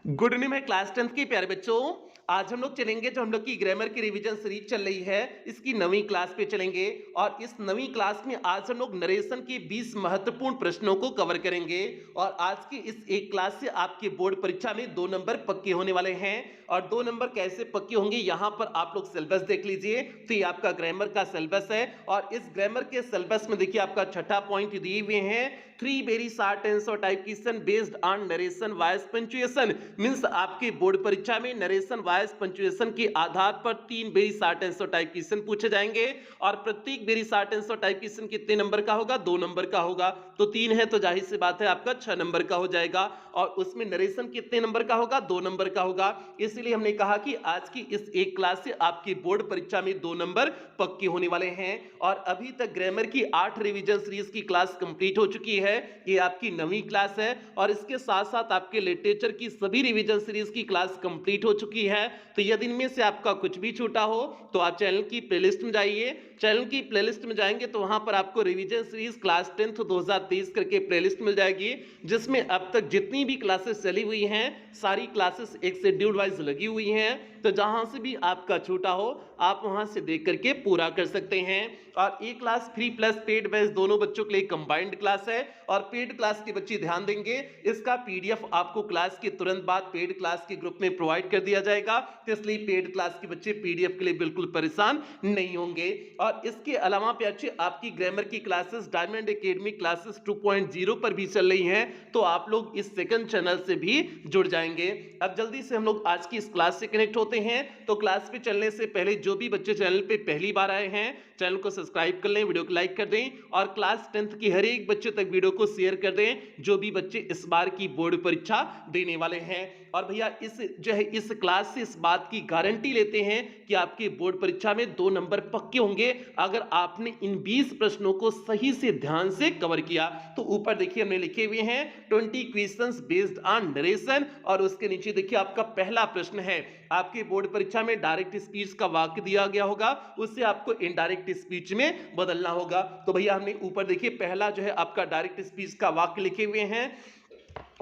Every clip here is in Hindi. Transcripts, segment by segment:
गुड इवनिंग है क्लास 10th के प्यारे बच्चों। आज हम लोग चलेंगे जो हम लोग की ग्रामर की रिवीजन सीरीज चल रही है, इसकी 9वीं क्लास पे चलेंगे। और इस 9वीं क्लास में आज हम लोग नरेशन के 20 महत्वपूर्ण प्रश्नों को कवर करेंगे। और आज की इस एक क्लास से आपके बोर्ड परीक्षा में 2 नंबर पक्के होने वाले हैं। और 2 नंबर कैसे पक्के होंगे, यहां पर आप लोग सिलेबस देख लीजिए। तो ये आपका ग्रामर का सिलेबस है और इस ग्रामर के सिलेबस में देखिए आपका छठा पॉइंट दिए हुए हैं, 3 very short answer type question based on narration wise punctuation. Means आपके बोर्ड परीक्षा में नरेशन वाइज पंक्चुएशन के आधार पर 3 very short answer type question पूछे जाएंगे। और प्रत्येक very short answer type question कितने नंबर का होगा? 2 नंबर का होगा। तो 3 है तो जाहिर सी बात है आपका 6 नंबर का हो जाएगा। और उसमें नरेशन कितने नंबर का होगा? 2 नंबर का होगा। इसलिए हमने कहा कि आज की इस एक क्लास से आपकी बोर्ड परीक्षा में 2 नंबर पक्के होने वाले हैं। और अभी तक ग्रामर की 8 रिवीजन सीरीज की क्लास कंप्लीट हो चुकी है। ये आपकी 9वीं क्लास है और इसके साथ साथ आपके लिटरेचर की सभी रिवीजन सीरीज की क्लास कंप्लीट हो चुकी है। तो यदि इनमें से आपका कुछ भी छूटा हो तो आप चैनल की प्लेलिस्ट में जाइए। चैनल की प्लेलिस्ट में जाएंगे तो वहां पर आपको रिवीजन सीरीज क्लास 10th 2023 करके प्लेलिस्ट मिल जाएगी, जिसमें अब तक जितनी भी क्लासेस चली हुई हैं सारी क्लासेस एक शेड्यूल वाइज लगी हुई हैं। तो जहां से भी आपका छूटा हो आप वहां से देख करके पूरा कर सकते हैं। और ये class free plus paid batch दोनों बच्चों के लिए कंबाइंड क्लास है। और पेड क्लास के बच्चे ध्यान देंगे, इसका पीडीएफ आपको क्लास के तुरंत बाद पेड क्लास के ग्रुप में प्रोवाइड कर दिया जाएगा। तो इसलिए पेड क्लास के बच्चे पीडीएफ के लिए बिल्कुल परेशान नहीं होंगे। और इसके अलावा बच्चे आपकी ग्रामर की क्लासेस डायमंड एकेडमी क्लासेस 2.0 पर भी चल रही हैं, तो आप लोग इस सेकंड चैनल से भी जुड़ जाएंगे। अब जल्दी से हम लोग आज की इस क्लास से कनेक्ट होते हैं। तो क्लास पे चलने से पहले जो भी बच्चे चैनल पे पहली बार आए हैं चैनल को सब्सक्राइब कर लें, वीडियो को लाइक कर दें और क्लास 10th की हर एक बच्चे तक वीडियो को शेयर कर दें जो भी बच्चे इस बार की बोर्ड परीक्षा देने वाले हैं। और भैया इस क्लास से इस बात की गारंटी लेते हैं कि आपके बोर्ड परीक्षा में 2 नंबर पक्के होंगे अगर आपने इन 20 प्रश्नों को सही से ध्यान से कवर किया। तो ऊपर देखिए हमने लिखे हुए हैं 20 क्वेश्चंस बेस्ड ऑन नरेशन और उसके नीचे देखिए आपका पहला प्रश्न है, आपके बोर्ड परीक्षा में डायरेक्ट स्पीच का वाक्य दिया गया होगा, उससे आपको इनडायरेक्ट स्पीच में बदलना होगा। तो भैया हमने ऊपर देखिए पहला आपका डायरेक्ट स्पीच का वाक्य लिखे हुए हैं,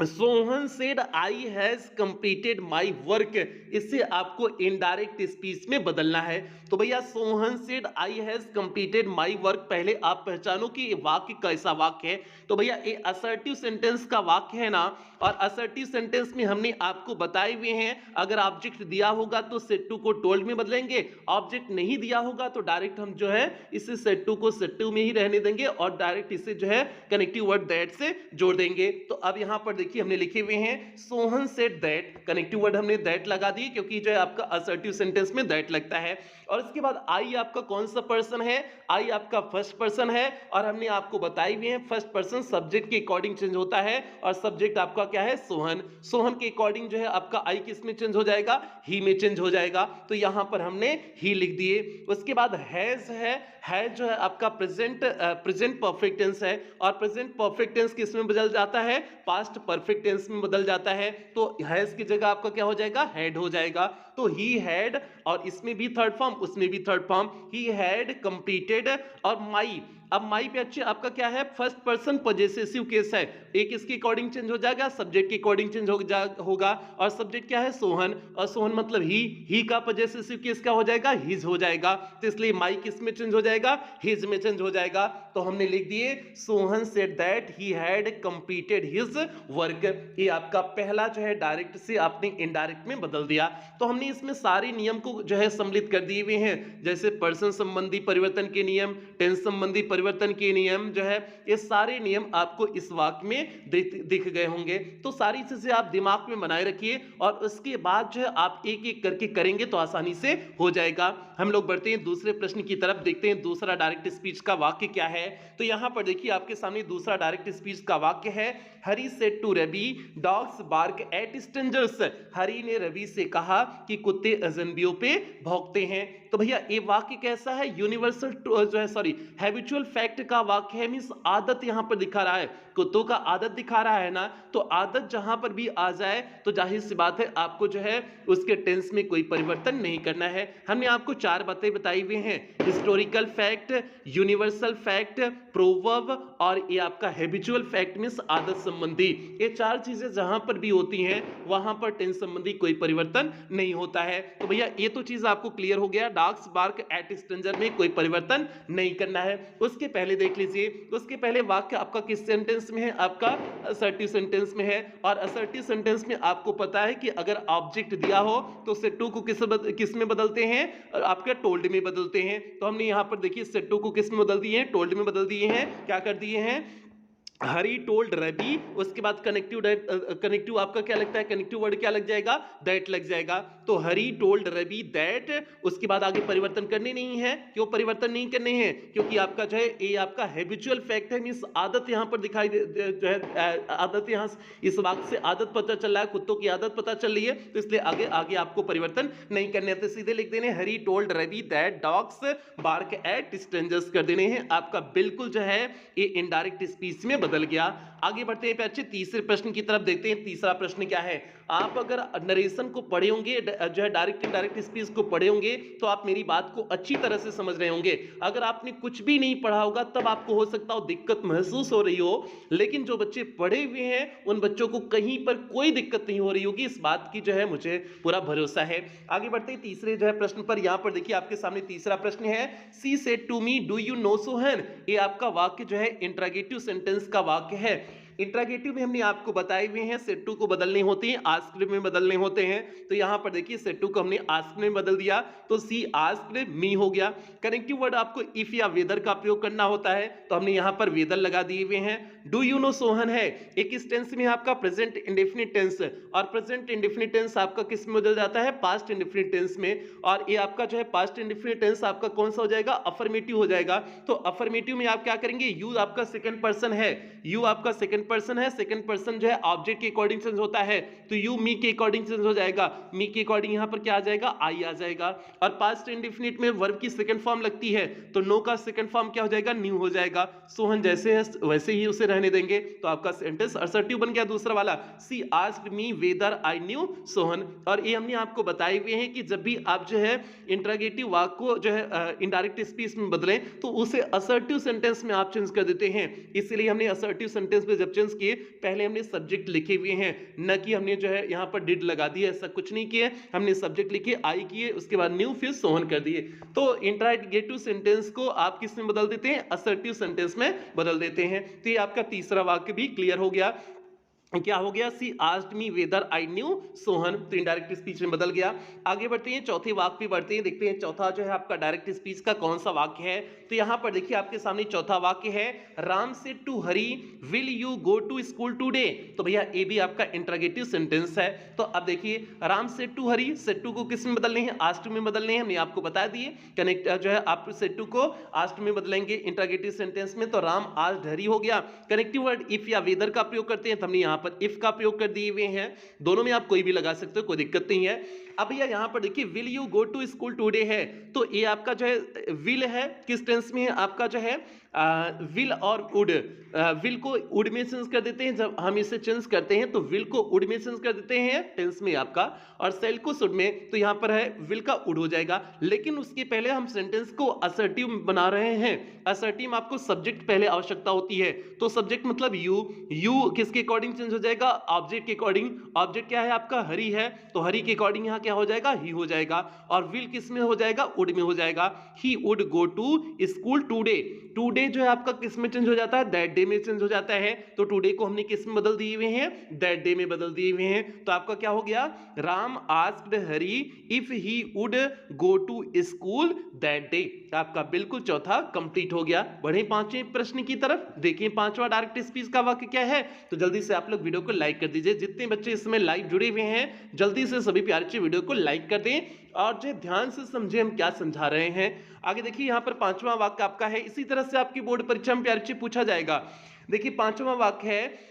Sohan said I has completed my work, इससे आपको इनडायरेक्ट स्पीच में बदलना है। तो भैया Sohan said I has completed my work, पहले आप पहचानो कि ये वाक्य कैसा वाक्य है। तो भैया ये असर्टिव सेंटेंस का वाक्य है ना, और असर्टिव सेंटेंस में हमने आपको बताए हुए हैं अगर ऑब्जेक्ट दिया होगा तो सेड टू को टोल्ड में बदलेंगे, ऑब्जेक्ट नहीं दिया होगा तो डायरेक्ट हम इसे सेड टू को सेड टू में ही रहने देंगे और डायरेक्ट इसे कनेक्टिव वर्ड दैट से जोड़ देंगे। तो अब यहां पर देखिए हमने लिखे हुए हैं Sohan said that, connective word हमने दैट लगा दिए क्योंकि आपका असर्टिव सेंटेंस में दैट लगता है। और इसके बाद आई आपका कौन सा पर्सन है? आई आपका फर्स्ट पर्सन है और हमने आपको बताई हुई है फर्स्ट पर्सन सब्जेक्ट के अकॉर्डिंग चेंज होता है और सब्जेक्ट आपका क्या है? सोहन। सोहन के अकॉर्डिंग आपका आई किस में चेंज हो जाएगा? ही में चेंज हो जाएगा। तो यहां पर हमने ही लिख दिए। उसके बाद हैज है आपका प्रेजेंट परफेक्ट टेंस है और प्रेजेंट परफेक्ट टेंस किस में बदल जाता है? पास्ट परफेक्ट टेंस में बदल जाता है। तो हैज की जगह आपका क्या हो जाएगा? हैड हो जाएगा। तो ही हैड, और इसमें भी थर्ड फॉर्म उसमें भी third form, he had completed. और माई, अब माई पे अच्छे आपका क्या है? फर्स्ट पर्सन पजेसिव केस है, एक इसके अकॉर्डिंग चेंज हो जाएगा, सब्जेक्ट के अकॉर्डिंग चेंज होगा और सब्जेक्ट क्या है? सोहन, और सोहन मतलब ही का पजेसिव केस क्या हो जाएगा? हिज हो जाएगा। तो इसलिए माई किस में चेंज हो जाएगा? हिज में चेंज हो जाएगा। तो हमने लिख दिए Sohan said that he had completed his work. ये आपका पहला डायरेक्ट से आपने इनडायरेक्ट में बदल दिया। तो हमने इसमें सारे नियम को सम्मिलित कर दिए हुए हैं, जैसे पर्सन संबंधी परिवर्तन के नियम, टेंस संबंधी परिवर्तन के नियम ये सारे नियम आपको इस वाक्य में दिख गए होंगे। तो सारी चीजें आप दिमाग में बनाए रखिए और उसके बाद आप एक एक करके करेंगे तो आसानी से हो जाएगा। हम लोग बढ़ते हैं दूसरे प्रश्न की तरफ, देखते हैं दूसरा डायरेक्ट स्पीच का वाक्य क्या है। तो यहां पर देखिए आपके सामने दूसरा डायरेक्ट स्पीच का वाक्य है, Hari said to Ravi dogs bark at strangers, Hari ने रवि से कहा कि कुत्ते अजनबियों पे भौंकते हैं। तो भैया ये वाक्य कैसा है? यूनिवर्सल हैबिचुअल फैक्ट का वाक्य है, मींस आदत यहां पर दिखा रहा है, कुत्तों का आदत दिखा रहा है ना, तो आदत जहां पर भी आ जाए तो जाहिर सी बात है आपको जो है उसके टेंस में कोई परिवर्तन नहीं करना है। हमने आपको 4 बातें बताई हुई हैं, historical fact, universal fact, proverb और ये आपका हैबिचुअल फैक्ट मींस आदत संबंधी। ये 4 चीजें जहां पर भी होती हैं वहां पर टेंस संबंधी कोई परिवर्तन नहीं होता है। तो भैया ये तो चीज आपको क्लियर हो गया, डॉग्स बार्क एट स्ट्रेंजर में कोई परिवर्तन नहीं करना है। उसके पहले देख लीजिए, उसके पहले वाक्य आपका किस सेंटेंस में है, आपका असर्टिव सेंटेंस में है। और असर्टिव सेंटेंस में आपको पता है कि अगर ऑब्जेक्ट दिया हो तो सेड टू को किस में बदलते हैं, आपके टोल्ड में बदलते हैं। तो हमने यहां पर देखिए सेड टू को किस में बदल दिए हैं, टोल्ड में बदल दिए हैं। क्या कर दिए हैं, हरी टोल्ड रवि, उसके बाद कनेक्टिव आपका क्या लगता है, कनेक्टिव वर्ड क्या लग जाएगा, दैट लग जाएगा। तो हरी टोल्ड रवि दैट, उसके बाद आगे परिवर्तन करने नहीं है। क्यों परिवर्तन नहीं करने हैं, क्योंकि आपका जो है ये आपका हैबिचुअल फैक्ट है, मींस आदत यहां पर दिखाई जो है आदत, यहां इस वाक्य से आदत पता चल रहा है, कुत्तों की आदत पता चल रही है, तो इसलिए आगे आगे आपको परिवर्तन नहीं करने, तो सीधे लिख देने Hari told Ravi that dogs bark at strangers कर देने हैं। आपका बिल्कुल जो है ये इनडायरेक्ट स्पीच में बदल गया। आगे बढ़ते हैं अच्छे तीसरे प्रश्न की तरफ, देखते हैं तीसरा प्रश्न क्या है। आप अगर नरेशन को पढ़े होंगे, जो है डायरेक्ट इनडायरेक्ट स्पीच को पढ़े होंगे, तो आप मेरी बात को अच्छी तरह से समझ रहे होंगे। अगर आपने कुछ भी नहीं पढ़ा होगा तब आपको हो सकता हो दिक्कत महसूस हो रही हो, लेकिन जो बच्चे पढ़े हुए हैं उन बच्चों को कहीं पर कोई दिक्कत नहीं हो रही होगी, इस बात की जो है मुझे पूरा भरोसा है। आगे बढ़ते हैं तीसरे जो है प्रश्न पर। यहां पर देखिए आपके सामने तीसरा प्रश्न है, she said to me do you know Sohan. ये आपका वाक्य जो है इंट्रोगेटिव सेंटेंस का वाक्य है। इंट्रोगेटिव में हमने आपको बताए हुए हैं सेड टू को बदलने होते हैं, आस्क्ड में बदलने होते हैं। तो यहां पर देखिए सेड टू को हमने आस्क्ड में बदल दिया, तो सी आस्क्ड मी हो गया। कनेक्टिव वर्ड आपको इफ या वेदर का प्रयोग करना होता है, तो हमने यहां पर वेदर लगा दिए हुए हैं। डू यू नो सोहन है, एक इस टेंस में आपका प्रेजेंट इंडेफिनिट टेंस, और प्रेजेंट इंडेफिनिट टेंस आपका किस में बदल जाता है, पास्ट इंडेफिनिट टेंस में। और ये आपका जो है पास्ट इंडेफिनिट टेंस आपका कौन सा हो जाएगा, अफर्मेटिव हो जाएगा। तो अफर्मेटिव में आप क्या करेंगे, यू आपका सेकंड पर्सन है, यू आपका सेकंड पर्सन है, सेकंड पर्सन जो है ऑब्जेक्ट के अकॉर्डिंग चेंज होता है, तो यू मी के अकॉर्डिंग चेंज हो जाएगा, मी के अकॉर्डिंग यहां पर क्या आ जाएगा, आई आ जाएगा। और पास्ट इंडेफिनिट में वर्ब की सेकंड फॉर्म लगती है, तो नो का सेकंड फॉर्म क्या हो जाएगा, न्यू हो जाएगा। सोहन जैसे है वैसे ही उसे रहने देंगे, तो आपका सेंटेंस असर्टिव बन गया दूसरा वाला, she asked me whether I knew Sohan. और ये हमने आपको बताए हुए हैं कि जब भी आप जो है इंट्रोगेटिव वाक्य को जो है इनडायरेक्ट स्पीच में बदलें, तो उसे असर्टिव सेंटेंस में आप चेंज कर देते हैं। इसलिए हमने असर्टिव सेंटेंस में जब चेंज किए, पहले हमने सब्जेक्ट लिखे हुए हैं, न कि हमने जो है यहां पर डिड लगा दिया, ऐसा कुछ नहीं किया। हमने सब्जेक्ट लिखे, आई किए, उसके बाद न्यू, फिर सोहन कर दिए। तो इंट्रोगेटिव सेंटेंस को आप किस में बदल देते हैं, असर्टिव सेंटेंस में बदल देते हैं। तो ये आपका तीसरा वाक्य भी क्लियर हो गया। क्या हो गया, she asked me whether I knew Sohan, तो इनडायरेक्ट स्पीच में बदल गया। आगे बढ़ते हैं चौथे वाक्य पे बढ़ते हैं, देखते हैं चौथा जो है आपका डायरेक्ट स्पीच का कौन सा वाक्य है। तो यहां पर देखिए आपके सामने चौथा वाक्य है, Ram said to Hari will you go to school today. तो भैया ये भी आपका इंट्रोगेटिव सेंटेंस है। तो अब देखिए Ram said to Hari, said to को किस में बदलने हैं, आस्क्ड में बदलने हैं, हमने आपको बता दिए। कनेक्ट जो है आप सेड टू को आस्क्ड में बदलेंगे इंट्रोगेटिव सेंटेंस में, तो राम आस्क्ड हरी हो गया। कनेक्टिव वर्ड इफ या वेदर का प्रयोग करते हैं, तो हमने यहां पर इफ का प्रयोग कर दिए हुए हैं। दोनों में आप कोई भी लगा सकते हो, कोई दिक्कत नहीं है। अब भैया यहां पर देखिए will you go to school today है, तो ये आपका जो है विल है, किस टेंस में है, आपका जो है विल और वुड। विल को वुड में चेंज कर देते हैं, जब हम इसे चेंज करते हैं तो विल को वुड में चेंज कर देते हैं टेंस में आपका, और सेल को शुड में, तो यहां पर है विल का वुड हो जाएगा। लेकिन उसके पहले हम सेंटेंस को असर्टिव बना रहे हैं। असर्टिव में आपको सब्जेक्ट पहले आवश्यकता होती है, तो सब्जेक्ट मतलब यू, यू किसके अकॉर्डिंग चेंज हो जाएगा, ऑब्जेक्ट के अकॉर्डिंग। ऑब्जेक्ट क्या है आपका, हरी है, तो हरी के अकॉर्डिंग यहां क्या हो जाएगा, ही हो जाएगा। और विल किस में हो जाएगा, वुड में हो जाएगा। He would go to school today, today जो है आपका किस में चेंज हो जाता है, दैट डे में चेंज हो जाता है। तो टुडे को हमने किस में बदल दिए हुए हैं, दैट डे में बदल दिए हुए हैं। तो आपका क्या हो गया, Ram asked Hari if he would go to school that day. आपका बिल्कुल चौथा कंप्लीट हो गया। बढ़े पांचवें प्रश्न की तरफ, देखिए पांचवा डायरेक्ट स्पीच का वाक्य क्या है। तो जल्दी से आप लोग वीडियो को लाइक कर दीजिए, जितने बच्चे इसमें लाइव जुड़े हुए हैं जल्दी से सभी प्यारे बच्चे वीडियो को लाइक कर दें, और जो ध्यान से समझे हम क्या समझा रहे हैं। आगे देखिए यहां पर पांचवा वाक्य आपका है, इसी तरह से आपकी बोर्ड परीक्षा में प्यारे बच्चे पूछा जाएगा। देखिए पांचवा वाक्य है,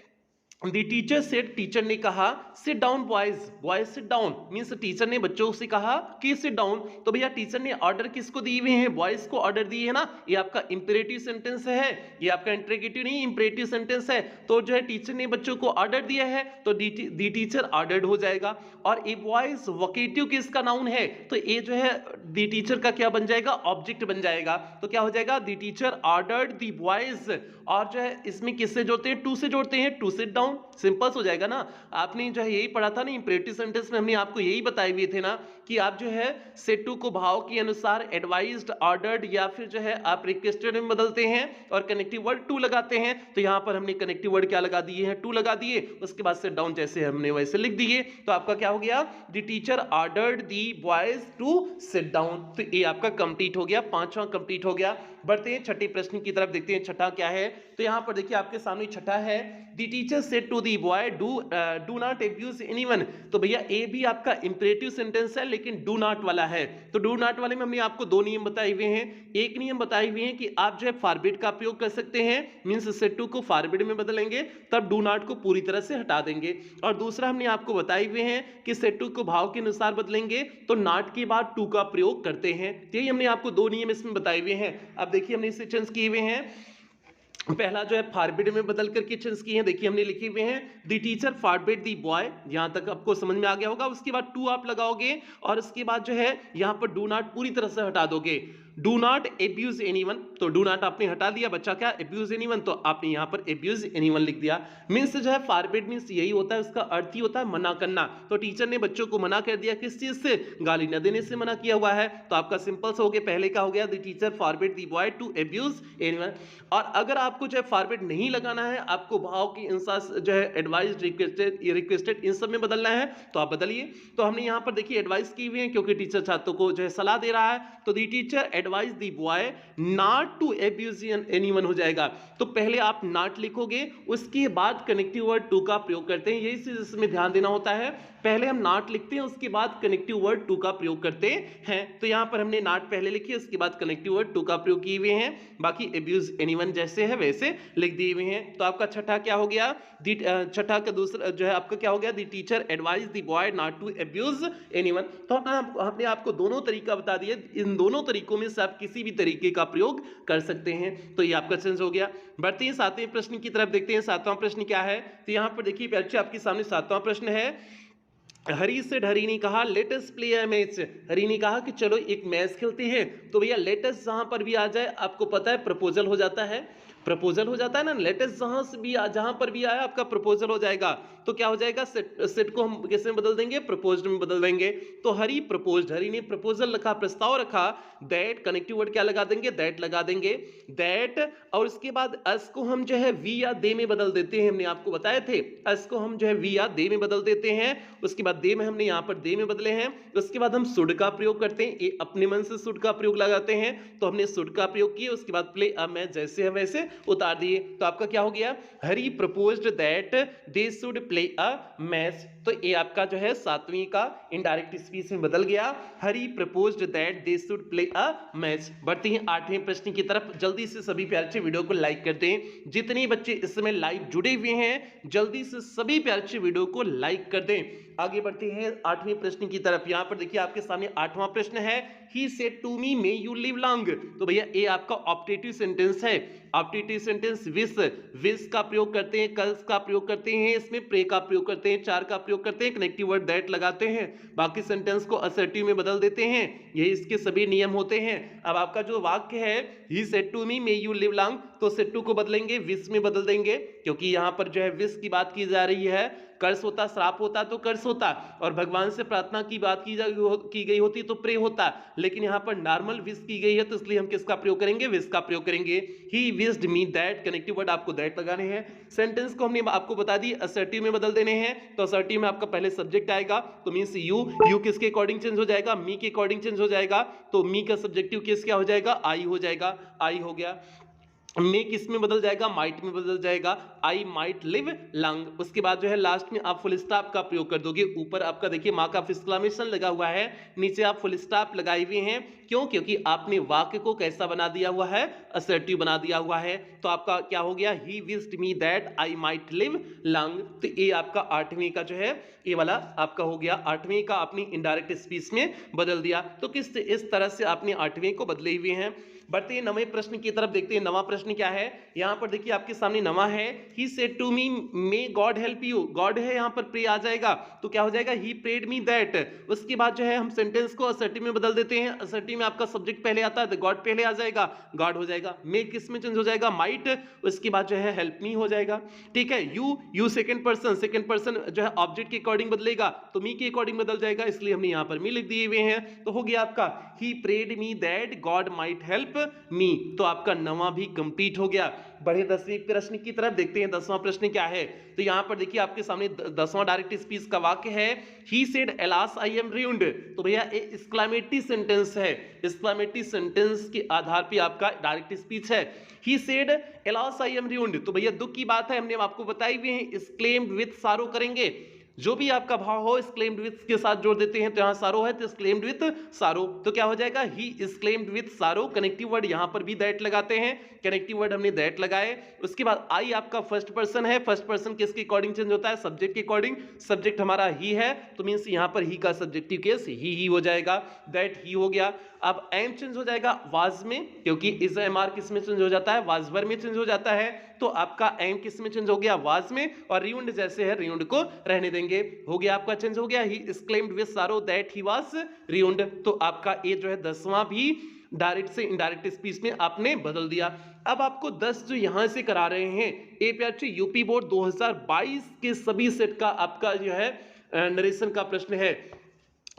दी टीचर सेड, टीचर ने कहा sit down boys, boys sit down means teacher ने बच्चों से कहा कि सिट डाउन। तो भैया टीचर ने ऑर्डर किसको दिए हुए हैं, बॉयज को ऑर्डर दिए है ना, ये आपका इंपेरेटिव सेंटेंस है, ये आपका इंट्रोगेटिव नहीं इंपेरेटिव सेंटेंस है। तो जो है टीचर ने बच्चों को ऑर्डर दिया है तो दी टीचर ऑर्डर्ड हो जाएगा। और ए बॉयज वोकेटिव किसका नाउन है, तो ये जो है दी टीचर का क्या बन जाएगा, ऑब्जेक्ट बन जाएगा। तो क्या हो जाएगा, दी टीचर ऑर्डर्ड दी बॉयज, और जो है इसमें किससे जोड़ते हैं, टू से जोड़ते हैं, टू सिट डाउन। सिंपल हो जाएगा ना। आपने जो है यही पढ़ा था ना इंपेरेटिव सेंटेंस में, हमने आपको यही बताए हुए थे ना कि आप जो है सेट टू को भाव के अनुसार एडवाइज्ड, ऑर्डर्ड या फिर जो है आप रिक्वेस्टेड में बदलते हैं और कनेक्टिव वर्ड टू लगाते हैं। तो यहां पर हमने कनेक्टिव वर्ड क्या लगा दिए हैं, टू लगा दिए, उसके बाद सिट डाउन जैसे हमने वैसे लिख दिए। तो आपका क्या हो गया, the teacher ordered the boys to sit down. तो ये आपका कंप्लीट हो गया, पांचवा कंप्लीट हो गया। बढ़ते हैं छठे प्रश्न की तरफ, देखते हैं छठा क्या है। तो यहां पर देखिए आपके सामने छठा है, the teacher said to the boy do not abuse anyone. तो भैया ए भी आपका इंपेरेटिव सेंटेंस है लेकिन डू नॉट वाला है। तो डू नॉट वाले में हमने आपको दो नियम बताए हुए हैं। एक नियम बताए हुए हैं कि आप जो है फॉरबिड का प्रयोग कर सकते हैं, मींस सेड टू को फॉरबिड में बदलेंगे तब डू नॉट को पूरी तरह से हटा देंगे। और दूसरा हमने आपको बताए हुए हैं कि सेड टू को भाव के अनुसार बदलेंगे तो नॉट के बाद टू का प्रयोग करते हैं। यही हमने आपको दो नियम इसमें बताए हुए हैं। अब देखिए हमने इसे चेंज किए हुए हैं। पहला जो है फॉरबिड में बदल करके चेंज किए हैं, देखिए हमने लिखे हुए हैं the teacher forbid the boy, यहां तक आपको समझ में आ गया होगा। उसके बाद टू आप लगाओगे और उसके बाद जो है यहां पर डू नॉट पूरी तरह से हटा दोगे। डू नॉट एब्यूज एनीवन, तो डू नॉट आपने हटा दिया, बच्चा क्या एब्यूज एनीवन, तो आपने यहां पर एब्यूज एनीवन लिख दिया। मींस जो है फॉरबिड मींस यही होता है, उसका अर्थ ही होता है मना करना। तो टीचर ने बच्चों को मना कर दिया, किस चीज से, गाली न देने से मना किया हुआ है। तो आपका सिंपल से हो गया, पहले का हो गया the teacher forbid the boy to abuse anyone. और अगर आपको जो है फॉरबिड नहीं लगाना है, आपको भाव की इंसान जो है एडवाइस, रिक्वेस्टेड इन सब में बदलना है तो आप बदलिए। तो हमने यहां पर देखिए एडवाइस की हुई है क्योंकि टीचर छात्रों को जो है सलाह दे रहा है। तो the teacher advice the boy not to abuse anyone हो जाएगा। तो पहले आप नॉट लिखोगे, उसके बाद कनेक्टिव वर्ड टू का प्रयोग करते हैं, यही चीज इसमें ध्यान देना होता है। पहले हम नॉट लिखते हैं, उसके बाद कनेक्टिव वर्ड टू का प्रयोग करते हैं। तो यहां पर हमने नॉट पहले लिखी, उसके बाद कनेक्टिव वर्ड टू का प्रयोग किए हुए हैं, बाकी एब्यूज एनीवन जैसे है वैसे लिख दिए हुए हैं। तो आपका छठा क्या हो गया, छठा का दूसरा जो है आपका क्या हो गया, the teacher advise the boy not to abuse anyone. तो हमने आपको दोनों तरीका बता दिए, इन दोनों तरीकों में से आप किसी भी तरीके का प्रयोग कर सकते हैं। तो ये आपका सेंस हो गया। बढ़ते हैं सातवें प्रश्न की तरफ, देखते हैं सातवां प्रश्न क्या है। तो यहां पर देखिए बच्चे आपके सामने सातवां प्रश्न है। हरी से हरी ने कहा let us play a match, Hari ने कहा कि चलो एक मैच खेलते हैं। तो भैया लेट अस जहां पर भी आ जाए आपको पता है प्रपोजल हो जाता है, प्रपोजल हो जाता है ना, लेट अस जहां पर भी आया आपका प्रपोजल हो जाएगा। तो क्या हो जाएगा, सेट को हम किसमें बदल देंगे, प्रपोज्ड में बदल देंगे। तो हरी प्रपोज्ड, हरी ने प्रपोजल रखा, प्रस्ताव रखा। दैट कनेक्टिव वर्ड क्या लगा देंगे, दैट लगा देंगे, दैट। और उसके बाद अस को हम जो है वी या दे में बदल देते हैं, हमने आपको बताए थे अस को हम जो है वी या दे में बदल देते हैं। उसके बाद दे में हमने यहां पर दे में बदले हैं। उसके बाद हम शुड का प्रयोग करते हैं, ये अपने मन से शुड का प्रयोग लगाते हैं, तो हमने शुड का प्रयोग किया। उसके बाद प्ले अ मैच जैसे है वैसे उतार दिए। तो आपका क्या हो गया, Hari proposed that they should play a match. तो ये आपका जो है सातवीं का इनडायरेक्ट स्पीच में बदल गया, Hari proposed that they should play a match. बढ़ते हैं आठवें प्रश्न की तरफ। जल्दी से सभी प्यारे बच्चे वीडियो को लाइक कर दें, जितने बच्चे इस समय लाइव जुड़े हुए हैं जल्दी से सभी प्यारे बच्चे वीडियो को लाइक कर दें। आगे बढ़ते हैं आठवें प्रश्न की तरफ। यहां पर देखिए आपके सामने आठवां प्रश्न है, he said to me may you live long. तो भैया ये आपका ऑप्टेटिव सेंटेंस है। ऑप्टेटिव सेंटेंस विश का प्रयोग करते हैं, कल्स का प्रयोग करते हैं, इसमें प्रे का प्रयोग करते हैं, चार का प्रयोग करते हैं, कनेक्टिव वर्ड दैट लगाते हैं, बाकी सेंटेंस को असर्टिव में बदल देते हैं। यही इसके सभी नियम होते हैं। अब आपका जो वाक्य है he said to me may you live long, तो सेड टू को बदलेंगे विश में बदल देंगे, क्योंकि यहां पर जो है विश की बात की जा रही है। कर्स होता, श्राप होता तो कर्स होता, और भगवान से प्रार्थना की बात की गई होती तो प्रे होता, लेकिन यहां पर नॉर्मल विश की गई है तो इसलिए हम किसका प्रयोग करेंगे, विश का प्रयोग करेंगे। He wished me that, connective word आपको दैट लगाने हैं। सेंटेंस को हमने आपको बता दी असर्टिव में बदल देने हैं, तो असर्टिव में आपका पहले सब्जेक्ट आएगा, तो मींस यू किसके अकॉर्डिंग चेंज हो जाएगा, मी के अकॉर्डिंग चेंज हो जाएगा, तो मी का सब्जेक्टिव केस क्या हो जाएगा, आई हो जाएगा, आई हो गया। मे किस में बदल जाएगा, माइट में बदल जाएगा, आई माइट लिव लंग। उसके बाद जो है लास्ट में आप फुल स्टॉप का प्रयोग कर दोगे। ऊपर आपका देखिए मार्क ऑफ एक्सक्लेमेशन लगा हुआ है, नीचे आप फुल स्टॉप लगाए हुए हैं। क्यों? क्योंकि आपने वाक्य को कैसा बना दिया हुआ है, असर्टिव बना दिया हुआ है। तो आपका क्या हो गया, he wished me that I might live lung. तो ये आपका 8वीं का जो है ये वाला आपका हो गया, 8वीं का आपने इनडायरेक्ट स्पीच में बदल दिया। तो किस इस तरह से आपने 8वीं को बदले हुए हैं। बढ़ते हैं 9वें प्रश्न की तरफ, देखते हैं 9वां प्रश्न क्या है। यहां पर देखिए आपके सामने 9वां है, he said to me may God help you. God है यहां पर प्रे आ जाएगा, तो क्या हो जाएगा, ही प्रेड मी दैट। उसके बाद जो है हम सेंटेंस को असर्टिव में बदल देते हैं। असर्टिव में आपका सब्जेक्ट पहले आता है तो गॉड पहले आ जाएगा, गॉड हो जाएगा। मे किस में चेंज हो जाएगा, माइट। उसके बाद जो है हेल्प मी हो जाएगा। ठीक है, यू सेकंड पर्सन जो है ऑब्जेक्ट के अकॉर्डिंग बदलेगा, तो मी के अकॉर्डिंग बदल जाएगा, इसलिए हमने यहां पर मी लिख दिए हुए हैं। तो हो गया आपका he prayed me that God might help me. तो आपका 9वां भी कंप्लीट हो गया। बढ़े 10वें प्रश्न की तरफ, देखते हैं 10वां प्रश्न क्या है। तो यहां पर देखिए आपके सामने 10वां डायरेक्ट स्पीच का वाक्य है, he said alas I am ruined। तो भैया एक्सक्लेमेटरी सेंटेंस है, एक्सक्लेमेटरी सेंटेंस के आधार पे आपका डायरेक्ट स्पीच है। He said alas I am ruined, तो भैया दुख की बात है, हमने आपको बताई हुई है, एक्सक्लेम्ड विथ सारो करेंगे। जो भी आपका भाव हो एक्सक्लेम्ड विथ के साथ जोड़ देते हैं, तो यहां सारो है तो एक्सक्लेम्ड विथ सारो। तो क्या हो जाएगा, ही एक्सक्लेम्ड विथ सारो। कनेक्टिव वर्ड यहां पर भी दैट लगाते हैं, कनेक्टिव वर्ड हमने दैट लगाए। उसके बाद आई आपका फर्स्ट पर्सन है, फर्स्ट पर्सन किसके अकॉर्डिंग चेंज होता है, सब्जेक्ट के अकॉर्डिंग। सब्जेक्ट हमारा ही है, तो मींस यहां पर ही का सब्जेक्टिव केस ही हो जाएगा, दैट ही हो गया। अब एम चेंज हो जाएगा वाज में, क्योंकि इज एम आर किस में चेंज हो जाता है, वाजवर में चेंज हो जाता है। तो आपका एम किस में चेंज हो गया, वाज में। और रिउंड जैसे है रिउंड को रहने देंगे, हो गया आपका चेंज हो गया, ही एक्सक्लेम्ड विद सारो दैट ही वाज रिउंड। तो आपका ए जो है 10वां भी डायरेक्ट से इनडायरेक्ट स्पीच में आपने बदल दिया। अब आपको 10 जो यहां से करा रहे हैं, ए पे यूपी बोर्ड 2022 के सभी सेट का आपका जो है नरेशन का प्रश्न है।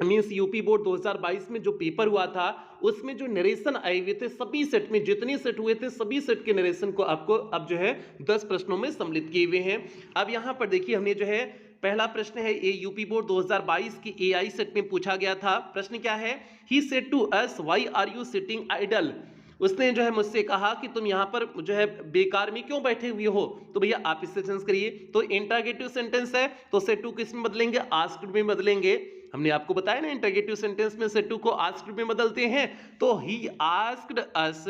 मीन्स यूपी बोर्ड 2022 में जो पेपर हुआ था उसमें जो नरेशन आए हुए थे सभी सेट में, जितने सेट हुए थे सभी सेट के नरेशन को आपको अब जो है 10 प्रश्नों में सम्मिलित किए हुए हैं। अब यहां पर देखिए हमने जो है पहला प्रश्न है, ये यूपी बोर्ड 2022 की एआई सेट में पूछा गया था। प्रश्न क्या है, he said to us why are you sitting idle. उसने जो है मुझसे कहा कि तुम यहाँ पर जो है बेकार में क्यों बैठे हुए हो। तो भैया आप इससे चेंज करिए, तो इंटरोगेटिव सेंटेंस है तो सेड टू किस में बदलेंगे, आस्क्ड में बदलेंगे। हमने आपको बताया ना इंटरोगेटिव सेंटेंस में सेड टू को आस्क्ड में बदलते हैं, तो ही आस्क्ड अस।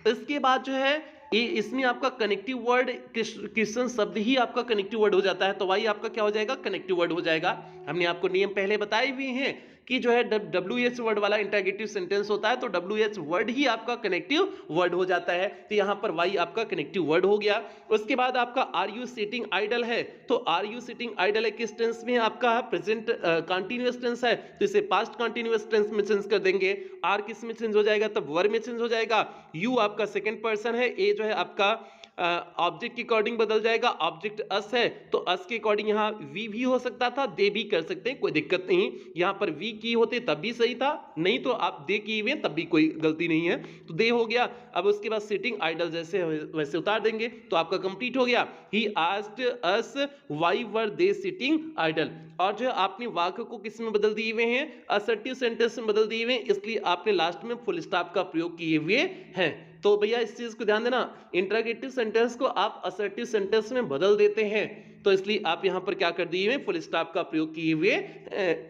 इसके बाद जो है इसमें आपका कनेक्टिव वर्ड क्वेश्चन शब्द ही आपका कनेक्टिव वर्ड हो जाता है, तो वही आपका क्या हो जाएगा, कनेक्टिव वर्ड हो जाएगा। हमने आपको नियम पहले बताए हुए हैं कि जो है WH वर्ड वाला इंटरोगेटिव सेंटेंस होता है तो WH वर्ड ही आपका कनेक्टिव वर्ड हो जाता है, तो यहां पर वाई आपका कनेक्टिव वर्ड हो गया। उसके बाद आपका आर यू सिटिंग आइडल है, तो आर यू सिटिंग आइडल है किस टेंस में, आपका प्रेजेंट कंटीन्यूअस टेंस है, तो इसे पास्ट कंटीन्यूअस टेंस में चेंज कर देंगे। आर किस में चेंज हो जाएगा, तब वर्ब में चेंज हो जाएगा। यू आपका सेकंड पर्सन है, ए जो है आपका ऑब्जेक्ट के अकॉर्डिंग बदल जाएगा, ऑब्जेक्ट अस है तो अस के अकॉर्डिंग यहाँ वी भी हो सकता था, दे भी कर सकते हैं, कोई दिक्कत नहीं। यहाँ पर वी की होते तब भी सही था, नहीं तो आप दे की हुए तब भी कोई गलती नहीं है, तो दे हो गया। अब उसके बाद सिटिंग आइडल जैसे वैसे उतार देंगे तो आपका कंप्लीट हो गया। He asked us why were they sitting idle. और जो आपने वाक्य को किस में बदल दिए हुए हैं, असर्टिव सेंटेंस में बदल दिए हुए हैं, इसलिए आपने लास्ट में फुल स्टॉप का प्रयोग किए हुए हैं। तो भैया इस चीज को ध्यान देना, इंटरोगेटिव सेंटेंस को आप असर्टिव सेंटेंस में बदल देते हैं, तो इसलिए आप यहां पर क्या कर दिए हुए, फुल स्टॉप का प्रयोग किए हुए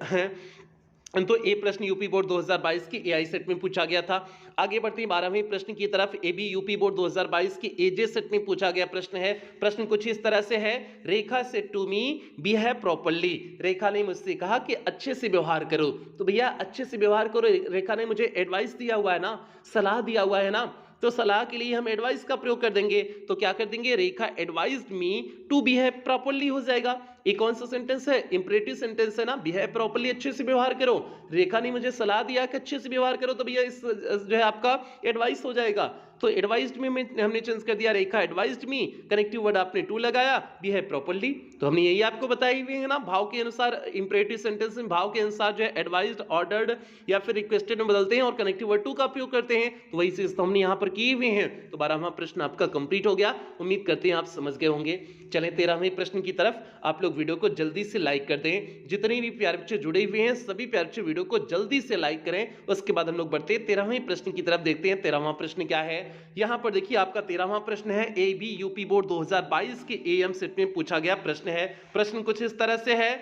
हैं। तो ये प्रश्न यूपी बोर्ड 2022 की एआई सेट में पूछा गया था। आगे बढ़ते हैं 12वें प्रश्न की तरफ। ए बी यूपी बोर्ड 2022 की एजे सेट में पूछा गया प्रश्न है। प्रश्न कुछ इस तरह से है, Rekha said to me behave properly. Rekha ने मुझसे कहा कि अच्छे से व्यवहार करो। तो भैया अच्छे से व्यवहार करो, रेखा ने मुझे एडवाइस दिया हुआ है ना, सलाह दिया हुआ है ना, तो सलाह के लिए हम एडवाइस का प्रयोग कर देंगे। तो क्या कर देंगे, Rekha advised me to behave properly हो जाएगा। ये कौन सा सेंटेंस है, इंपरेटिव सेंटेंस है ना, बिहेव प्रॉपर्ली अच्छे से व्यवहार करो। रेखा ने मुझे सलाह दिया कि अच्छे से व्यवहार करो, तो भैया इस जो है आपका एडवाइस हो जाएगा। तो एडवाइज्ड में हमने चेंज कर दिया, रेखा एडवाइज्ड मी, कनेक्टिव वर्ड आपने टू लगाया, बिहेव प्रॉपर्ली। तो हमने यही आपको बताई हुई है ना, भाव के अनुसार इंपरेटिव सेंटेंस में भाव के अनुसार जो है एडवाइज्ड, ऑर्डर्ड या फिर रिक्वेस्टेड में बदलते हैं और कनेक्टिव वर्ड टू का उपयोग करते हैं। तो वही चीज तो हमने यहाँ पर किए हुए हैं। तो 12वां प्रश्न आपका कंप्लीट हो गया, उम्मीद करते हैं आप समझ गए होंगे। चलें 13वें प्रश्न की तरफ। आप लोग लोग वीडियो को जल्दी से लाइक कर दें। जितने भी प्यारे बच्चे जुड़े हुए हैं सभी प्यारे बच्चे वीडियो को जल्दी से लाइक करें। उसके बाद हम लोग बढ़ते हैं 13वें प्रश्न की तरफ। देखते हैं 13वां प्रश्न क्या है। यहाँ पर देखिए आपका 13वां प्रश्न है AB यूपी बोर्ड 2022 के AM सेट में पूछा गया प्रश्न है। प्रश्न कुछ इस तरह से है।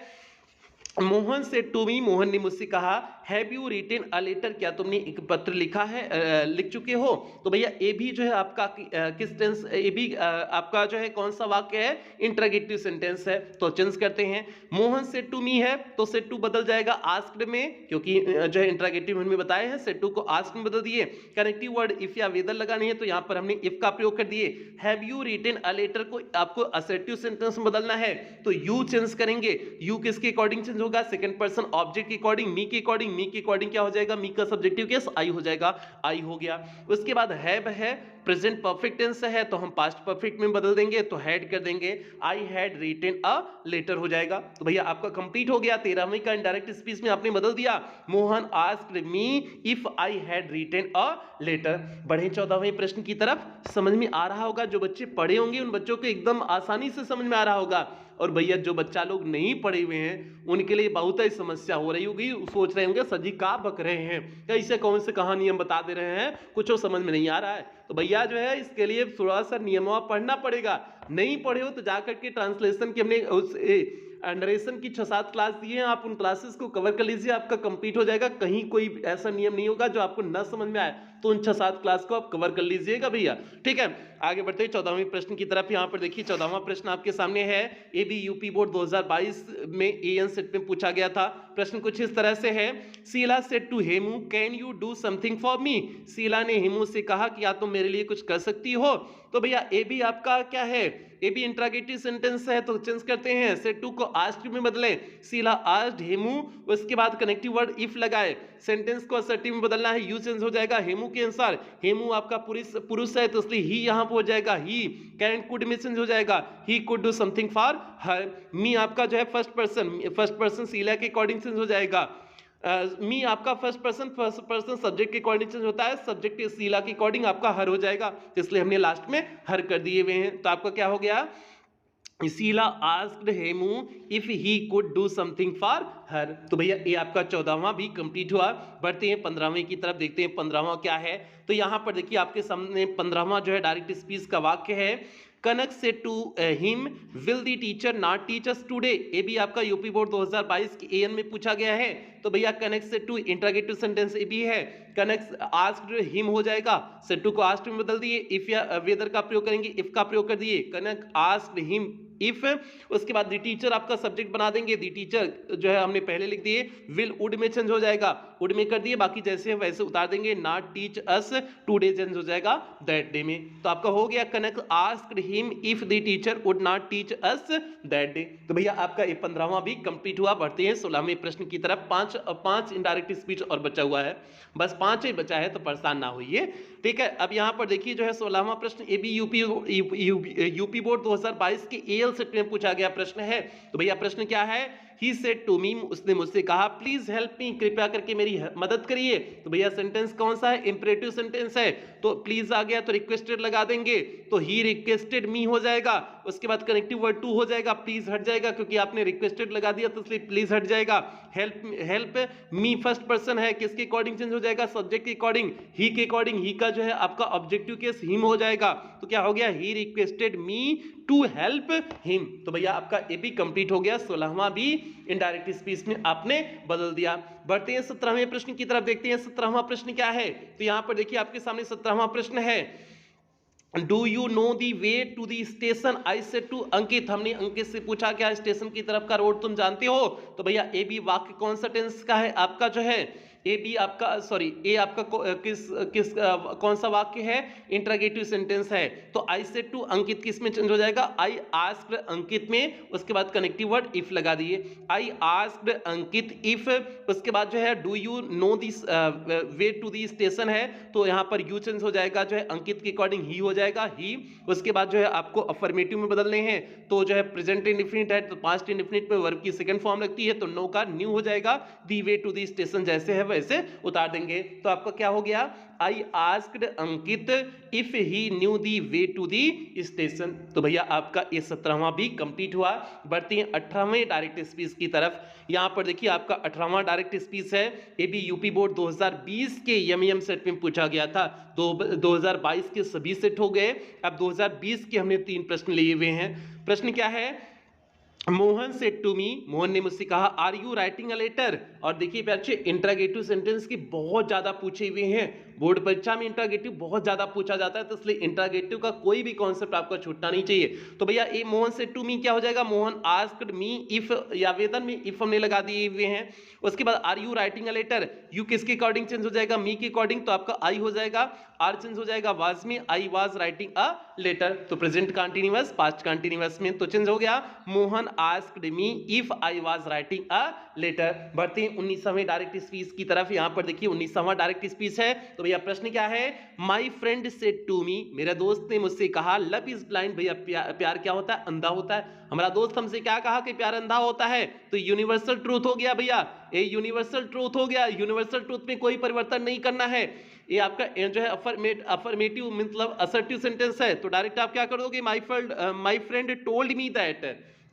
मोहन से टू मी, मोहन ने मुझसे कहा have you written a letter, क्या तुमने एक पत्र लिखा है, लिख चुके हो। तो भैया ए भी जो है आपका किस टेंस, ए भी आपका जो है कौन सा वाक्य है, इंटरोगेटिव सेंटेंस है। तो चेंज करते हैं। मोहन से टू मी है तो से टू बदल जाएगा आस्क्ड में, क्योंकि जो है इंटरोगेटिव हमने बताए हैं, से टू को आस्क्ड में बदल दिए। कनेक्टिव वर्ड इफ या वेदर लगानी है तो यहाँ पर हमने इफ का प्रयोग कर दिए। Have you written a letter को आपको असर्टिव सेंटेंस में बदलना है तो यू चेंज करेंगे। यू किसके अकॉर्डिंग चेंज होगा, सेकंड पर्सन ऑब्जेक्ट के अकॉर्डिंग, मी के अकॉर्डिंग। मी के अकॉर्डिंग क्या हो जाएगा, मी का सब्जेक्टिव केस आई हो जाएगा, आई हो गया। उसके बाद हैव है प्रेजेंट परफेक्ट टेंस है तो हम पास्ट परफेक्ट में बदल देंगे तो हैड कर देंगे, I had written a letter हो जाएगा। तो भैया आपका कंप्लीट हो गया। 13वीं का इनडायरेक्ट स्पीच में आपने बदल दिया, Mohan asked me if I had written a letter. बढ़े 14वें प्रश्न की तरफ। समझ में आ रहा होगा, जो बच्चे पढ़े होंगे उन बच्चों को एकदम आसानी से समझ में आ रहा होगा, और भैया जो बच्चा लोग नहीं पढ़े हुए हैं उनके लिए बहुत ही समस्या हो रही होगी। सोच रहे होंगे सर जी का बक रहे हैं, कैसे कौन से कहानी हम बता दे रहे हैं, कुछ समझ में नहीं आ रहा है। तो भैया जो है इसके लिए थोड़ा सा नियमवा पढ़ना पड़ेगा। नहीं पढ़े हो तो जाकर के ट्रांसलेशन की हमने उस नरेशन की 6-7 क्लास दी है, आप उन क्लासेस को कवर कर लीजिए, आपका कंप्लीट हो जाएगा। कहीं कोई ऐसा नियम नहीं होगा जो आपको न समझ में आए, तो उन 6-7 क्लास को आप कवर कर लीजिएगा भैया, ठीक है। आगे बढ़ते हैं 14वें प्रश्न की तरफ। यहाँ पर देखिए 14वां प्रश्न आपके सामने है। AB यूपी बोर्ड 2022 में AN सेट में पूछा गया था। प्रश्न कुछ इस तरह से है। Sheela said to Hemu can you do something for me, Sheela ने हेमू से कहा कि क्या तुम मेरे लिए कुछ कर सकती हो। तो भैया AB आपका क्या है, AB इंट्रोगेटिव सेंटेंस है तो चेंज करते हैं, सेड टू को आस्क्ड में बदलें, शीला आस्क्ड हेमू, उसके बाद कनेक्टिव वर्ड इफ लगाए, सेंटेंस को असर्टिव में बदलना है, यू चेंज हो जाएगा हेमू के अनुसार। हेमू आपका पुरुष है तो इसलिए ही यहाँ पर हो जाएगा ही, कैन कुड में चेंज हो जाएगा, he could do something for her. मी आपका जो है फर्स्ट पर्सन शीला के अकॉर्डिंग चेंज हो जाएगा। मी आपका फर्स्ट पर्सन सब्जेक्ट के अकॉर्डिंग चेंज होता है, सब्जेक्ट शीला के अकॉर्डिंग आपका हर हो जाएगा, इसलिए हमने लास्ट में हर कर दिए हुए हैं। तो आपका क्या हो गया, Sheela asked Hemu if he could do something for her. तो भैया ये आपका 14वां भी कंप्लीट हुआ। बढ़ते हैं 15वें की तरफ, देखते हैं 15वां क्या है। तो यहाँ पर देखिए आपके सामने 15वां जो है डायरेक्ट स्पीच का वाक्य है। Kanak said to him will the teacher not teach us today. ये भी आपका यूपी बोर्ड 2022 के AN में पूछा गया है। तो भैया कनक से टू इंट्रोगेटिव सेंटेंस ये भी है, कनक आस्क्ड हिम हो जाएगा, से टू को आस्क्ड में बदल दिए, इफ या वेदर का प्रयोग करेंगे, इफ का प्रयोग कर दिए, कनक आस्क्ड हिम इफ। उसके बाद द टीचर आपका सब्जेक्ट बना देंगे, द टीचर जो है हमने पहले लिख दिए, विल वुड में चेंज हो जाएगा, वुड में कर दिए, बाकी जैसे वैसे उतार देंगे, not teach us today change हो जाएगा दैट डे में। तो आपका हो गया Kanak asked him if the teacher would not teach us that day. तो भैया आपका ये 15वां भी कंप्लीट हुआ। बढ़ते हैं 16वें प्रश्न की तरफ। पांच इनडायरेक्ट स्पीच और बचा हुआ है, बस 5 ही बचा है तो परेशान ना होइए, ठीक है। अब यहाँ पर देखिए जो है 16वां प्रश्न AB यूपी बोर्ड 2022 के AL सेट में पूछा गया प्रश्न है। तो भैया प्रश्न क्या है, ही सेड टू मी, उसने मुझसे कहा, प्लीज हेल्प मी, कृपया करके मेरी मदद करिए। तो भैया सेंटेंस कौन सा है, इंपरेटिव सेंटेंस है, तो प्लीज आ गया तो रिक्वेस्टेड लगा देंगे, तो ही रिक्वेस्टेड मी हो जाएगा। उसके बाद कनेक्टिव वर्ड टू हो जाएगा, प्लीज हट जाएगा क्योंकि आपने रिक्वेस्टेड लगा दिया तो इसलिए प्लीज हट जाएगा। हेल्प मी फर्स्ट पर्सन है, किसके अकॉर्डिंग चेंज हो जाएगा, सब्जेक्ट के अकॉर्डिंग, ही के अकॉर्डिंग, ही का जो है आपका ऑब्जेक्टिव केस हिम हो जाएगा। तो क्या हो गया, he requested me to help him. तो भैया आपका ये भी कंप्लीट हो गया। 16वां भी इनडायरेक्ट स्पीच में आपने बदल दिया। बढ़ते हैं 17वें प्रश्न की तरफ, देखते हैं 17वां प्रश्न क्या है। तो यहां पर देखिए आपके सामने 17वां प्रश्न है। Do you know the way to the station, I said to Ankit, हमने अंकित से पूछा क्या स्टेशन की तरफ का रोड तुम जानते हो। तो भैया ए बी वाक्य कौन सा टेंस का है, आपका जो है ए बी आपका ए आपका कौन सा वाक्य है, इंट्रोगेटिव सेंटेंस है। तो आई सेड टू अंकित किस में चेंज हो जाएगा, आई आस्क्ड अंकित में, उसके बाद कनेक्टिव वर्ड इफ लगा दिए, आई आस्क्ड अंकित इफ। उसके बाद जो है do you know this way to the station है, तो यहाँ पर यू चेंज हो जाएगा, जो है अंकित के अकॉर्डिंग ही हो जाएगा ही। उसके बाद जो है आपको अफर्मेटिव में बदलने हैं, तो जो है प्रेजेंट इंडेफिनिट है तो पास्ट इंडेफिनिट में वर्ब की सेकंड फॉर्म लगती है, तो नो का न्यू हो जाएगा, दी वे टू दी स्टेशन जैसे है वैसे उतार देंगे। तो आपका क्या हो गया, I asked Ankit if he knew the way to the station. तो भैया आपका ये 17वां भी कंप्लीट हुआ। बढ़ते हैं 18वें डायरेक्ट स्पीच की तरफ। यहाँ पर देखिए आपका 18वां डायरेक्ट स्पीच है, ये भी यूपी बोर्ड 2020 के एमईएम सेट में पूछा गया था। 2022 के सभी सेट हो गए, अब 2020 के हमने 3 प्रश्न लिए हुए हैं। प्रश्न क्या है, Mohan said to me, Mohan ने मुझसे कहा, are you writing a letter. और देखिए बच्चे इंटरोगेटिव सेंटेंस की बहुत ज्यादा पूछे हुए हैं, बोर्ड परीक्षा में इंटरोगेटिव बहुत ज्यादा पूछा जाता है, तो इसलिए इंटरोगेटिव का कोई भी कॉन्सेप्ट आपका छूटना नहीं चाहिए। तो भैया ये मोहन सेड टू मी क्या हो जाएगा, मोहन आस्क्ड मी इफ, या आवेदन में इफ हमने लगा दिए हुए हैं। उसके बाद are you writing a letter, you किसके अकॉर्डिंग चेंज हो जाएगा, मी के अकॉर्डिंग, तो आपका आई हो जाएगा, आर चेंज हो जाएगा वाज में, I was writing a letter. तो प्रेजेंट कंटीन्यूअस पास्ट कंटीन्यूअस में तो चेंज हो गया, Mohan asked me if I was writing a letter. बढ़ते हैं 19वें डायरेक्ट स्पीच की तरफ। यहां पर देखिए 19वां डायरेक्ट स्पीच है। तो भैया प्रश्न क्या है, my friend said to me, मेरा दोस्त ने मुझसे कहा, लव इज ब्लाइंड, भैया प्यार क्या होता है, अंधा होता है। हमारा दोस्त हमसे क्या कहा कि प्यार अंधा होता है, तो यूनिवर्सल ट्रूथ हो गया भैया, ये यूनिवर्सल ट्रूथ हो गया। यूनिवर्सल ट्रूथ में कोई परिवर्तन नहीं करना है। ये आपका जो है अफर्मेटिव मतलब असर्टिव सेंटेंस है, तो डायरेक्ट आप क्या कर दोगे, my friend told me that.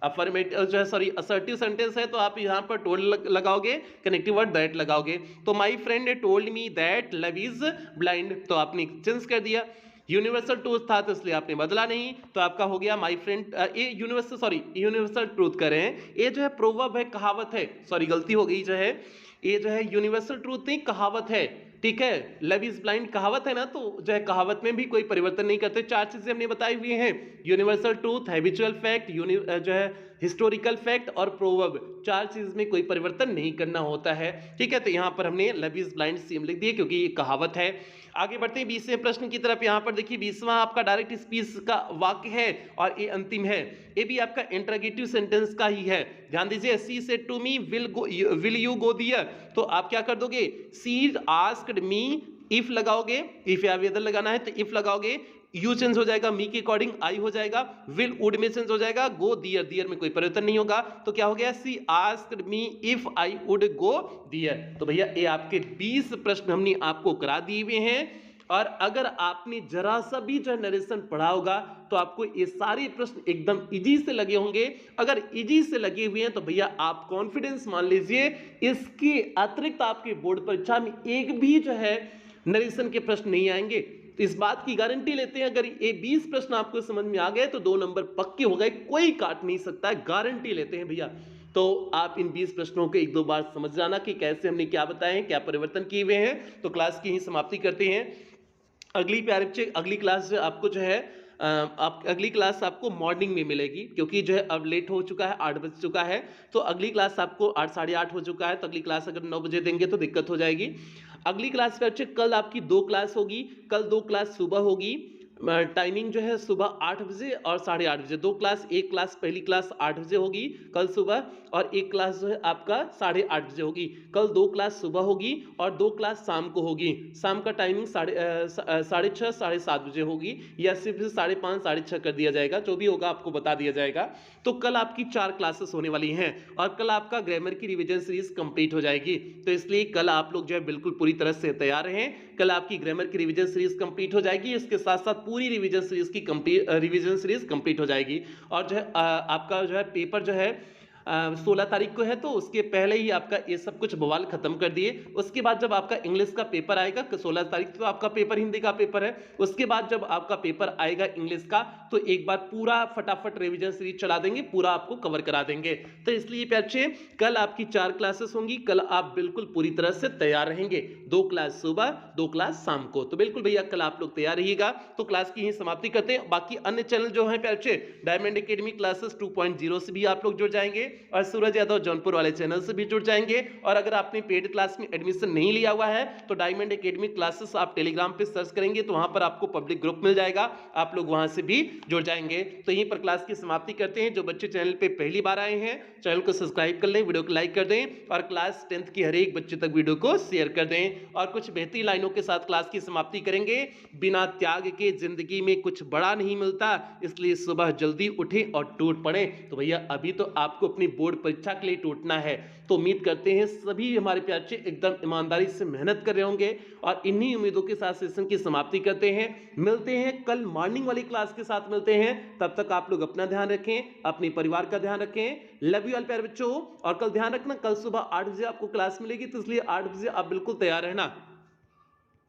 Affirmative जो है सॉरी असर्टिव सेंटेंस है, तो आप यहाँ पर टोल्ड लगाओगे, कनेक्टिव वर्ड दैट लगाओगे। तो my friend told me that love is blind, तो आपने चेंज कर दिया। यूनिवर्सल ट्रूथ था तो इसलिए आपने बदला नहीं, तो आपका हो गया माय फ्रेंड, ये यूनिवर्सल ट्रूथ करें, ये जो है प्रोवर्ब है, कहावत है, सॉरी गलती हो गई, जो है ये जो है यूनिवर्सल ट्रूथ नहीं कहावत है, ठीक है। लव इज ब्लाइंड कहावत है ना, तो जो है कहावत में भी कोई परिवर्तन नहीं करते। 4 चीजें हमने बताई हुई हैं, यूनिवर्सल ट्रूथ, हैबिचुअल फैक्ट, जो है हिस्टोरिकल फैक्ट और प्रोवर्ब, 4 चीज में कोई परिवर्तन नहीं करना होता है, ठीक है। तो यहाँ पर हमने लव इज ब्लाइंड सेम लिख दिए क्योंकि ये कहावत है। आगे बढ़ते हैं 20वें प्रश्न की तरफ। यहाँ पर देखिए 20वां आपका डायरेक्ट स्पीच का वाक्य है और ये अंतिम है, ये भी आपका इंटरोगेटिव सेंटेंस का ही है। ध्यान दीजिए, she said to me will you go there, तो आप क्या कर दोगे, सी आस्क्ड मी, इफ लगाओगे, इफ या वेदर लगाना है तो इफ लगाओगे, यू चेंज हो जाएगा, मी के अकॉर्डिंग आई हो जाएगा, विल वुड में चेंज हो जाएगा, गो दियर, दियर में कोई परिवर्तन नहीं होगा, तो क्या हो गया, she asked me if I would go there. तो भैया ये आपके 20 प्रश्न हमने आपको करा दिए हुए हैं, और अगर आपने जरा सा भी जो नरेशन पढ़ा होगा तो आपको ये सारे प्रश्न एकदम इजी से लगे होंगे। अगर इजी से लगे हुए हैं तो भैया आप कॉन्फिडेंस मान लीजिए, इसके अतिरिक्त आपके बोर्ड परीक्षा में एक भी जो है नरेशन के प्रश्न नहीं आएंगे। तो इस बात की गारंटी लेते हैं, अगर ये 20 प्रश्न आपको समझ में आ गए तो 2 नंबर पक्के हो गए, कोई काट नहीं सकता है, गारंटी लेते हैं भैया। तो आप इन 20 प्रश्नों को 1-2 बार समझ जाना कि कैसे हमने क्या बताए हैं, क्या परिवर्तन किए हुए हैं। तो क्लास की ही समाप्ति करते हैं। अगली प्यारे बच्चे, अगली क्लास आपको जो है अगली क्लास आपको मॉर्निंग में मिलेगी, क्योंकि जो है अब लेट हो चुका है, 8 बज चुका है, तो अगली क्लास आपको 8 साढ़े 8 हो चुका है, तो अगली क्लास अगर 9 बजे देंगे तो दिक्कत हो जाएगी। अगली क्लास पे बच्चे कल आपकी 2 क्लास होगी, कल 2 क्लास सुबह होगी, टाइमिंग जो है सुबह 8 बजे और साढ़े 8 बजे, 2 क्लास, एक क्लास पहली क्लास 8 बजे होगी कल सुबह, और एक क्लास जो है आपका साढ़े 8 बजे होगी। कल 2 क्लास सुबह होगी और 2 क्लास शाम को होगी। शाम का टाइमिंग 6:30 साढ़े 7 बजे होगी, या सिर्फ 5:30 साढ़े 6 कर दिया जाएगा, जो भी होगा आपको बता दिया जाएगा। तो कल आपकी 4 क्लासेस होने वाली हैं, और कल आपका ग्रामर की रिवीजन सीरीज कंप्लीट हो जाएगी। तो इसलिए कल आप लोग जो है बिल्कुल पूरी तरह से तैयार रहें, कल आपकी ग्रामर की रिवीजन सीरीज कंप्लीट हो जाएगी, इसके साथ साथ पूरी रिवीजन सीरीज कंप्लीट हो जाएगी। और जो है आपका जो है पेपर जो है 16 तारीख को है, तो उसके पहले ही आपका ये सब कुछ बवाल खत्म कर दिए। उसके बाद जब आपका इंग्लिश का पेपर आएगा 16 तारीख, तो आपका पेपर हिंदी का पेपर है, उसके बाद जब आपका पेपर आएगा इंग्लिश का, तो एक बार पूरा फटाफट रिवीजन सीरीज चला देंगे, पूरा आपको कवर करा देंगे। तो इसलिए बच्चे कल आपकी 4 क्लासेस होंगी, कल आप बिल्कुल पूरी तरह से तैयार रहेंगे, 2 क्लास सुबह 2 क्लास शाम को। तो बिल्कुल भैया कल आप लोग तैयार रहिएगा। तो क्लास की ही समाप्ति करते हैं। बाकी अन्य चैनल जो है बच्चे, डायमंड एकेडमी क्लासेस 2.0 से भी आप लोग जुड़ जाएंगे, और सूरज यादव जौनपुर वाले चैनल से भी जुड़ जाएंगे। और अगर आपने पेड क्लास में एडमिशन नहीं लिया हुआ है तो डायमंड एकेडमी क्लासेस आप टेलीग्राम पे सर्च करेंगे तो वहां पर आपको पब्लिक ग्रुप मिल जाएगा, आप लोग वहां से भी जुड़ जाएंगे। तो यहीं पर क्लास की समाप्ति करते हैं। जो बच्चे चैनल पे पहली बार आए हैं, चैनल को सब्सक्राइब कर लें, वीडियो को लाइक कर दें, और क्लास 10th की हर एक बच्चे तक वीडियो को शेयर कर दें। और कुछ बेहतरीन लाइनों के साथ क्लास की समाप्ति करेंगे। बिना त्याग के जिंदगी में कुछ बड़ा नहीं मिलता, इसलिए सुबह जल्दी उठें और टूट पड़े। तो भैया अभी तो आपको अपनी बोर्ड परीक्षा के लिए टूटना है। तो उम्मीद करते हैं सभी हमारे प्यारे बच्चे एकदम ईमानदारी से मेहनत कर रहे होंगे और इन्हीं उम्मीदों के साथ सेशन की समाप्ति करते हैं। मिलते हैं कल मॉर्निंग वाली क्लास के साथ मिलते हैं। तब तक आप लोग अपना ध्यान रखें, अपने परिवार का ध्यान रखें। लव यू ऑल प्यारे बच्चों। और कल ध्यान रखना, कल सुबह 8 बजे आपको क्लास मिलेगी, तो इसलिए 8 बजे आप बिल्कुल तैयार रहना।